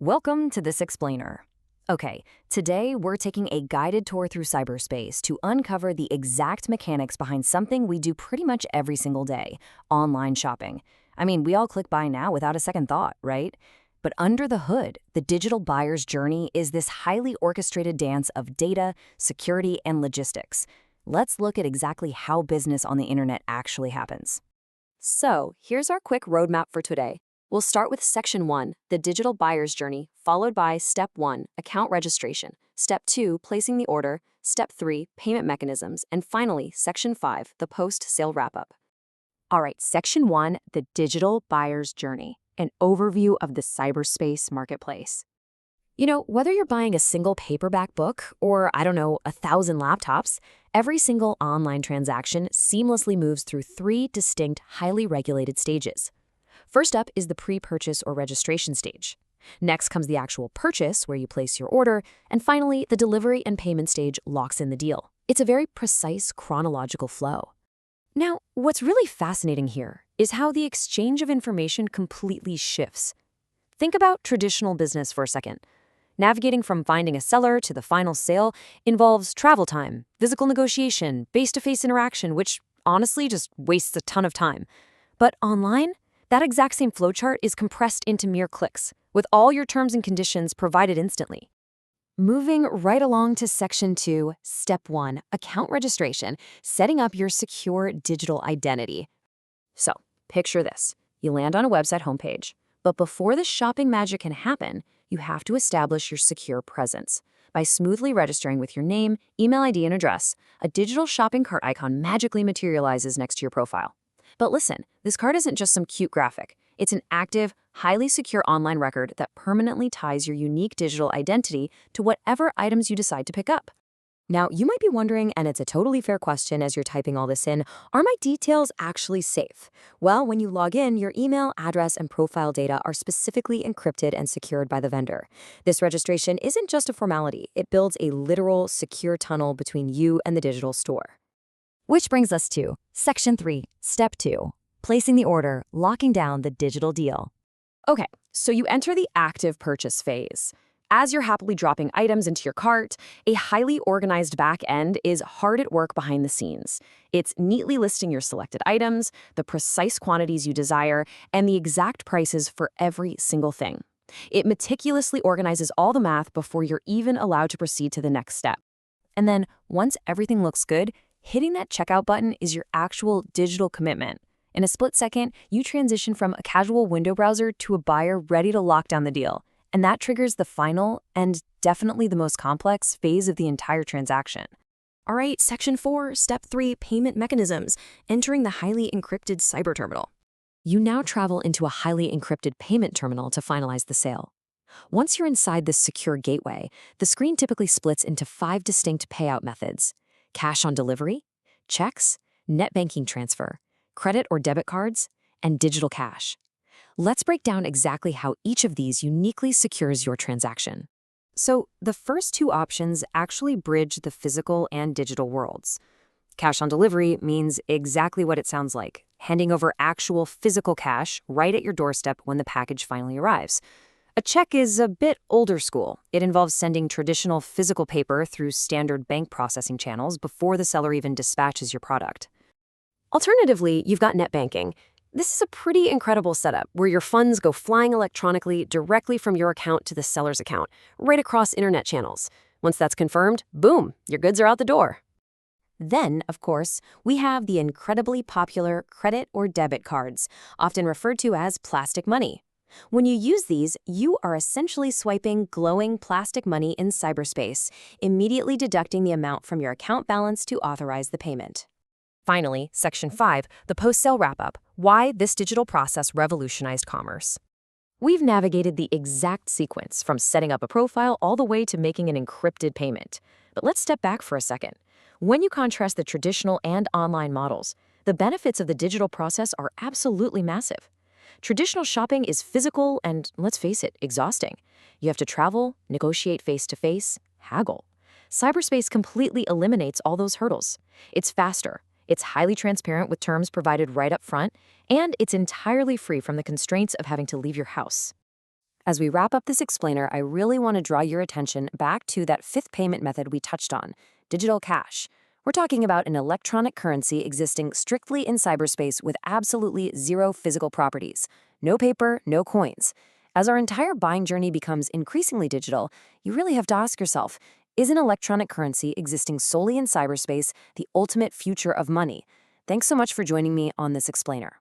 Welcome to This Explainer. Okay, today we're taking a guided tour through cyberspace to uncover the exact mechanics behind something we do pretty much every single day, online shopping. I mean, we all click buy now without a second thought, right? But under the hood, the digital buyer's journey is this highly orchestrated dance of data, security, and logistics. Let's look at exactly how business on the internet actually happens. So, here's our quick roadmap for today. We'll start with Section 1, the digital buyer's journey, followed by Step 1, account registration, Step 2, placing the order, Step 3, payment mechanisms, and finally, Section 5, the post-sale wrap-up. All right, Section 1, the digital buyer's journey, an overview of the cyberspace marketplace. You know, whether you're buying a single paperback book or, 1,000 laptops, every single online transaction seamlessly moves through three distinct, highly regulated stages. First up is the pre-purchase or registration stage. Next comes the actual purchase, where you place your order, and finally, the delivery and payment stage locks in the deal. It's a very precise chronological flow. Now, what's really fascinating here is how the exchange of information completely shifts. Think about traditional business for a second. Navigating from finding a seller to the final sale involves travel time, physical negotiation, face-to-face interaction, which honestly just wastes a ton of time. But online, that exact same flowchart is compressed into mere clicks, with all your terms and conditions provided instantly. Moving right along to Section 2, Step 1, account registration, setting up your secure digital identity. So, picture this. You land on a website homepage, but before the shopping magic can happen, you have to establish your secure presence. By smoothly registering with your name, email ID, and address, a digital shopping cart icon magically materializes next to your profile. But listen, this card isn't just some cute graphic. It's an active, highly secure online record that permanently ties your unique digital identity to whatever items you decide to pick up. Now, you might be wondering, and it's a totally fair question as you're typing all this in, are my details actually safe? Well, when you log in, your email, address, and profile data are specifically encrypted and secured by the vendor. This registration isn't just a formality. It builds a literal, secure tunnel between you and the digital store. Which brings us to Section 3, Step 2, placing the order, locking down the digital deal. Okay, so you enter the active purchase phase. As you're happily dropping items into your cart, a highly organized back end is hard at work behind the scenes. It's neatly listing your selected items, the precise quantities you desire, and the exact prices for every single thing. It meticulously organizes all the math before you're even allowed to proceed to the next step. And then, once everything looks good, hitting that checkout button is your actual digital commitment. In a split second, you transition from a casual window browser to a buyer ready to lock down the deal. And that triggers the final, and definitely the most complex, phase of the entire transaction. All right, Section 4, Step 3, payment mechanisms, entering the highly encrypted cyber terminal. You now travel into a highly encrypted payment terminal to finalize the sale. Once you're inside this secure gateway, the screen typically splits into 5 distinct payout methods: cash on delivery, checks, net banking transfer, credit or debit cards, and digital cash. Let's break down exactly how each of these uniquely secures your transaction. So, the first two options actually bridge the physical and digital worlds. Cash on delivery means exactly what it sounds like, handing over actual physical cash right at your doorstep when the package finally arrives. A check is a bit older school. It involves sending traditional physical paper through standard bank processing channels before the seller even dispatches your product. Alternatively, you've got net banking. This is a pretty incredible setup where your funds go flying electronically directly from your account to the seller's account, right across internet channels. Once that's confirmed, boom, your goods are out the door. Then, of course, we have the incredibly popular credit or debit cards, often referred to as plastic money. When you use these, you are essentially swiping glowing plastic money in cyberspace, immediately deducting the amount from your account balance to authorize the payment. Finally, Section 5, the post-sale wrap-up, why this digital process revolutionized commerce. We've navigated the exact sequence from setting up a profile all the way to making an encrypted payment. But let's step back for a second. When you contrast the traditional and online models, the benefits of the digital process are absolutely massive. Traditional shopping is physical and, let's face it, exhausting. You have to travel, negotiate face-to-face, haggle. Cyberspace completely eliminates all those hurdles. It's faster, it's highly transparent with terms provided right up front, and it's entirely free from the constraints of having to leave your house. As we wrap up this explainer, I really want to draw your attention back to that fifth payment method we touched on, digital cash. We're talking about an electronic currency existing strictly in cyberspace with absolutely zero physical properties. No paper, no coins. As our entire buying journey becomes increasingly digital, you really have to ask yourself, is an electronic currency existing solely in cyberspace the ultimate future of money? Thanks so much for joining me on this explainer.